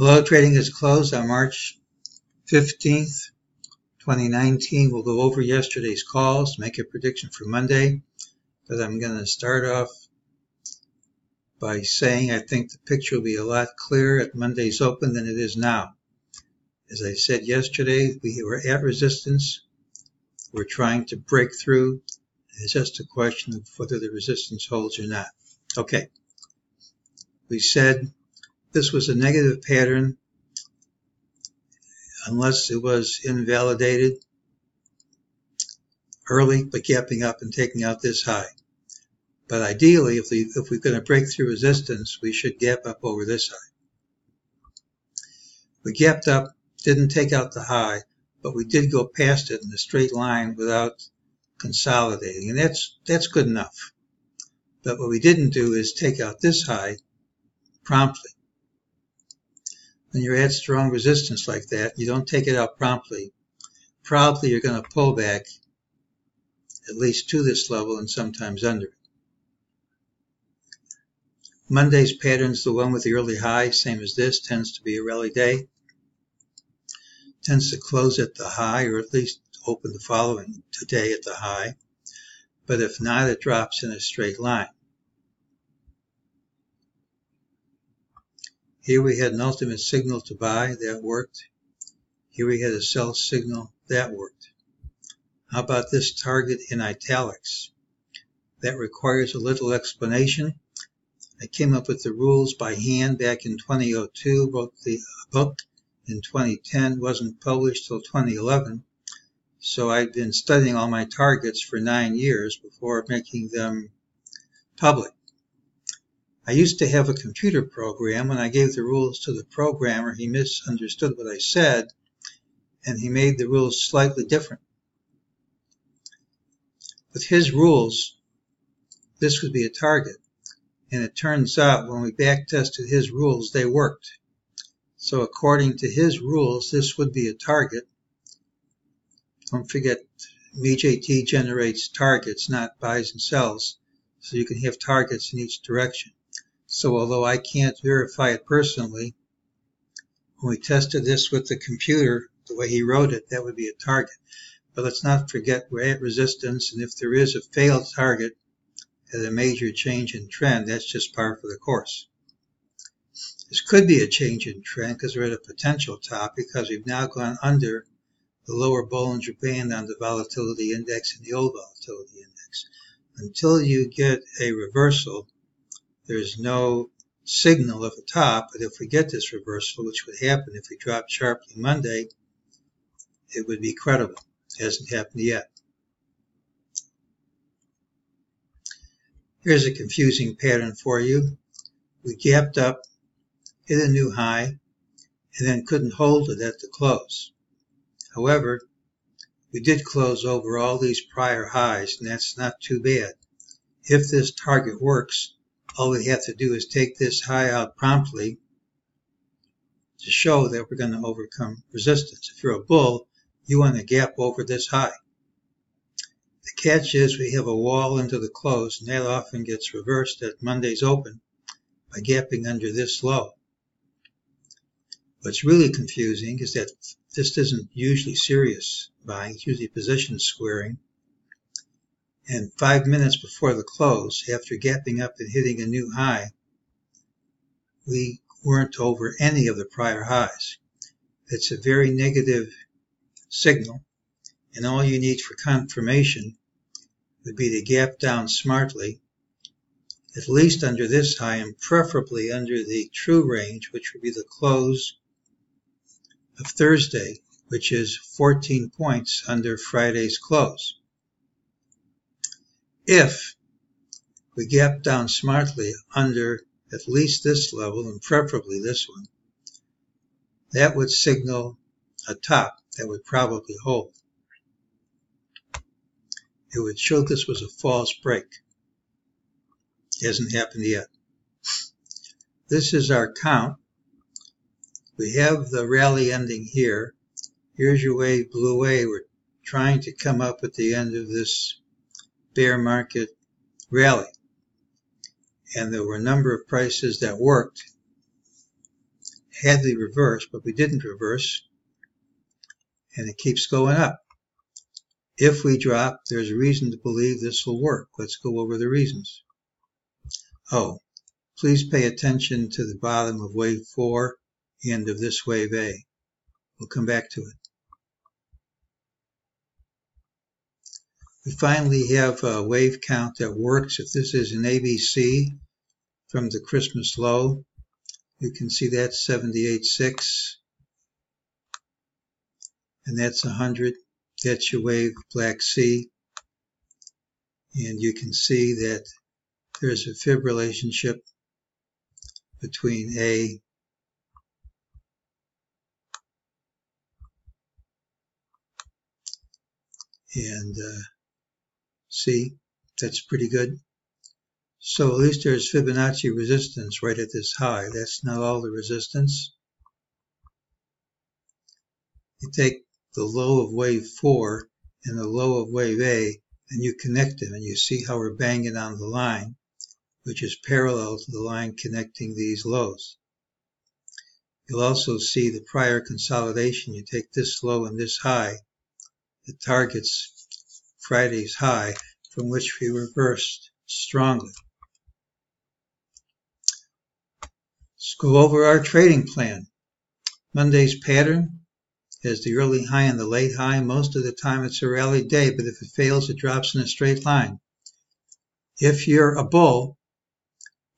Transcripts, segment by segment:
Hello, trading is closed on March 15th, 2019. We'll go over yesterday's calls, make a prediction for Monday, but I'm going to start off by saying I think the picture will be a lot clearer at Monday's open than it is now. As I said yesterday, we were at resistance. We're trying to break through. It's just a question of whether the resistance holds or not. Okay. We said this was a negative pattern unless it was invalidated early, but gapping up and taking out this high. But ideally, if we're going to break through resistance, we should gap up over this high. We gapped up, didn't take out the high, but we did go past it in a straight line without consolidating, and that's good enough. But what we didn't do is take out this high promptly. When you're at strong resistance like that, you don't take it out promptly. Probably you're going to pull back at least to this level and sometimes under it. Monday's pattern is the one with the early high, same as this, tends to be a rally day. Tends to close at the high, or at least open the following today at the high. But if not, it drops in a straight line. Here we had an ultimate signal to buy, that worked. Here we had a sell signal, that worked. How about this target in italics? That requires a little explanation. I came up with the rules by hand back in 2002, wrote the book in 2010, wasn't published till 2011. So I'd been studying all my targets for 9 years before making them public. I used to have a computer program. When I gave the rules to the programmer, he misunderstood what I said, and he made the rules slightly different. With his rules, this would be a target. And it turns out when we back-tested his rules, they worked. So according to his rules, this would be a target. Don't forget, MEJT generates targets, not buys and sells. So you can have targets in each direction. So although I can't verify it personally, when we tested this with the computer, the way he wrote it, that would be a target. But let's not forget we're at resistance, and if there is a failed target at a major change in trend, that's just par for the course. This could be a change in trend because we're at a potential top, because we've now gone under the lower Bollinger Band on the volatility index and the old volatility index. Until you get a reversal, there's no signal of a top, but if we get this reversal, which would happen if we dropped sharply Monday, it would be credible. It hasn't happened yet. Here's a confusing pattern for you. We gapped up, hit a new high, and then couldn't hold it at the close. However, we did close over all these prior highs, and that's not too bad. If this target works, all we have to do is take this high out promptly to show that we're going to overcome resistance. If you're a bull, you want to gap over this high. The catch is we have a wall into the close, and that often gets reversed at Monday's open by gapping under this low. What's really confusing is that this isn't usually serious buying, it's usually position squaring. And 5 minutes before the close, after gapping up and hitting a new high, we weren't over any of the prior highs. It's a very negative signal, and all you need for confirmation would be to gap down smartly, at least under this high, and preferably under the true range, which would be the close of Thursday, which is 14 points under Friday's close. If we gap down smartly under at least this level, and preferably this one, that would signal a top that would probably hold. It would show this was a false break. It hasn't happened yet. This is our count. We have the rally ending here. Here's your wave blew away. We're trying to come up at the end of this bear market rally. And there were a number of prices that worked. had the reverse, but we didn't reverse, and it keeps going up. If we drop, there's a reason to believe this will work. Let's go over the reasons. Oh, please pay attention to the bottom of wave 4 and of this wave A. We'll come back to it. We finally have a wave count that works. If this is an ABC from the Christmas low, you can see that's 78.6, and that's 100. That's your wave black C, and you can see that there's a fib relationship between A and C. That's pretty good. So at least there's Fibonacci resistance right at this high. That's not all the resistance. You take the low of wave 4 and the low of wave A, and you connect them, and you see how we're banging on the line, which is parallel to the line connecting these lows. You'll also see the prior consolidation. You take this low and this high. It targets Friday's high, from which we reversed strongly. Let's go over our trading plan. Monday's pattern has the early high and the late high. Most of the time it's a rally day, but if it fails, it drops in a straight line. If you're a bull,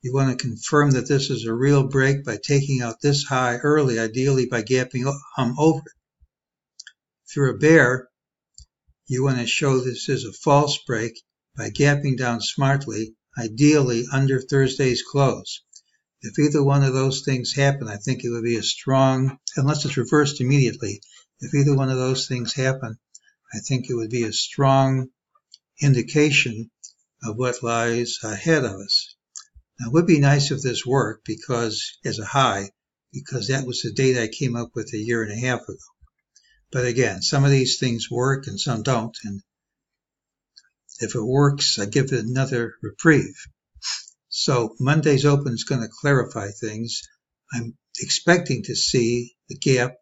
you want to confirm that this is a real break by taking out this high early, ideally by gapping over it. If you're a bear, you want to show this is a false break by gapping down smartly, ideally under Thursday's close. If either one of those things happen, I think it would be a strong, unless it's reversed immediately, if either one of those things happen, I think it would be a strong indication of what lies ahead of us. Now, it would be nice if this worked because, as a high, because that was the date I came up with a year and a half ago. But again, some of these things work and some don't, and if it works, I give it another reprieve. So Monday's open is going to clarify things. I'm expecting to see the gap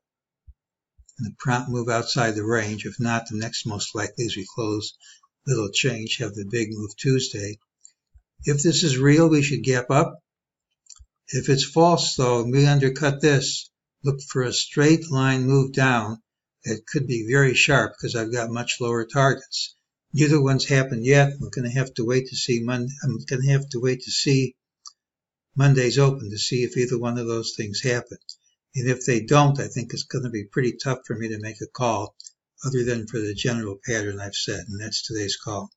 and the prompt move outside the range. If not, the next most likely as we close little change, have the big move Tuesday. If this is real, we should gap up. If it's false, though, and we undercut this, look for a straight line move down. It could be very sharp because I've got much lower targets. Neither one's happened yet. We're going to have to wait to see Monday's open to see if either one of those things happen. And if they don't, I think it's going to be pretty tough for me to make a call other than for the general pattern I've set, and that's today's call.